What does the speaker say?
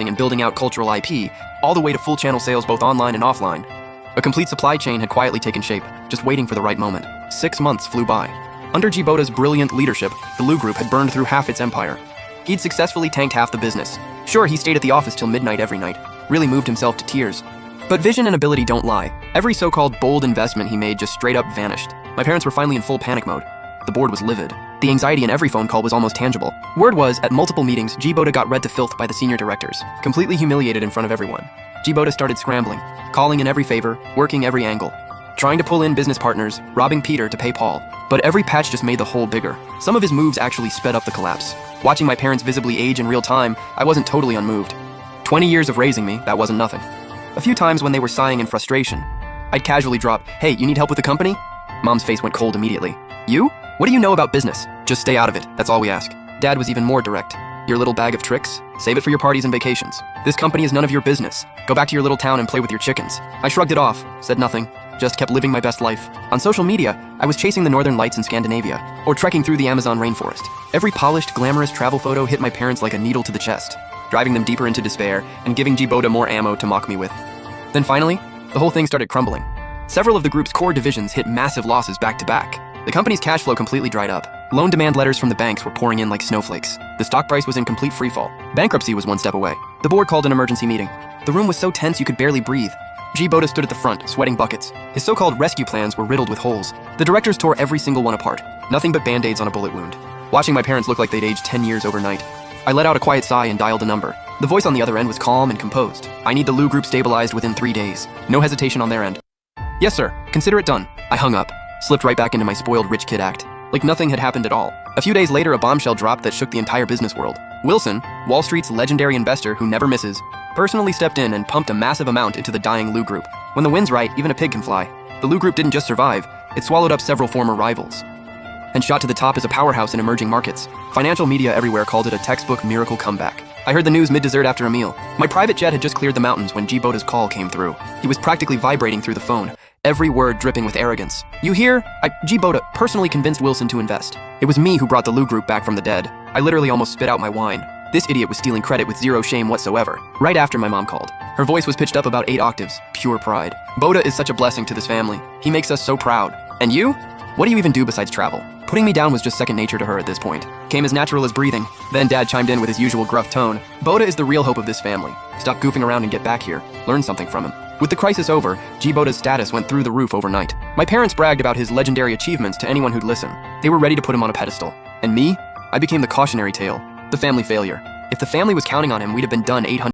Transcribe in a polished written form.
and building out cultural IP, all the way to full channel sales both online and offline. A complete supply chain had quietly taken shape, just waiting for the right moment. 6 months flew by. Under G. Boda's brilliant leadership, the Lu Group had burned through half its empire. He'd successfully tanked half the business. Sure, he stayed at the office till midnight every night, really moved himself to tears. But vision and ability don't lie. Every so-called bold investment he made just straight up vanished. My parents were finally in full panic mode. The board was livid. The anxiety in every phone call was almost tangible. Word was, at multiple meetings, G. Boda got read to filth by the senior directors, completely humiliated in front of everyone. G. Boda started scrambling, calling in every favor, working every angle, trying to pull in business partners, robbing Peter to pay Paul. But every patch just made the hole bigger. Some of his moves actually sped up the collapse. Watching my parents visibly age in real time, I wasn't totally unmoved. 20 years of raising me, that wasn't nothing. A few times when they were sighing in frustration, I'd casually drop, "Hey, you need help with the company?" Mom's face went cold immediately. "You? What do you know about business? Just stay out of it, that's all we ask." Dad was even more direct. "Your little bag of tricks? Save it for your parties and vacations. This company is none of your business. Go back to your little town and play with your chickens." I shrugged it off, said nothing, just kept living my best life. On social media, I was chasing the northern lights in Scandinavia, or trekking through the Amazon rainforest. Every polished, glamorous travel photo hit my parents like a needle to the chest, driving them deeper into despair and giving G. Boda more ammo to mock me with. Then finally, the whole thing started crumbling. Several of the group's core divisions hit massive losses back to back. The company's cash flow completely dried up. Loan demand letters from the banks were pouring in like snowflakes. The stock price was in complete freefall. Bankruptcy was one step away. The board called an emergency meeting. The room was so tense you could barely breathe. G. Boda stood at the front, sweating buckets. His so-called rescue plans were riddled with holes. The directors tore every single one apart. Nothing but band-aids on a bullet wound. Watching my parents look like they'd aged 10 years overnight. I let out a quiet sigh and dialed a number. The voice on the other end was calm and composed. "I need the Lu Group stabilized within 3 days. No hesitation on their end." "Yes, sir. Consider it done." I hung up, slipped right back into my spoiled rich kid act, like nothing had happened at all. A few days later, a bombshell dropped that shook the entire business world. Wilson, Wall Street's legendary investor who never misses, personally stepped in and pumped a massive amount into the dying Lu Group. When the wind's right, even a pig can fly. The Lu Group didn't just survive, it swallowed up several former rivals and shot to the top as a powerhouse in emerging markets. Financial media everywhere called it a textbook miracle comeback. I heard the news mid-dessert after a meal. My private jet had just cleared the mountains when G. Boda's call came through. He was practically vibrating through the phone, every word dripping with arrogance. "You hear? G. Boda personally convinced Wilson to invest. It was me who brought the Lu Group back from the dead." I literally almost spit out my wine. This idiot was stealing credit with zero shame whatsoever. Right after my mom called. Her voice was pitched up about 8 octaves, pure pride. "Boda is such a blessing to this family. He makes us so proud. And you? What do you even do besides travel?" Putting me down was just second nature to her at this point. Came as natural as breathing. Then Dad chimed in with his usual gruff tone. "Boda is the real hope of this family. Stop goofing around and get back here. Learn something from him." With the crisis over, G. Boda's status went through the roof overnight. My parents bragged about his legendary achievements to anyone who'd listen. They were ready to put him on a pedestal. And me? I became the cautionary tale, the family failure. If the family was counting on him, we'd have been done 800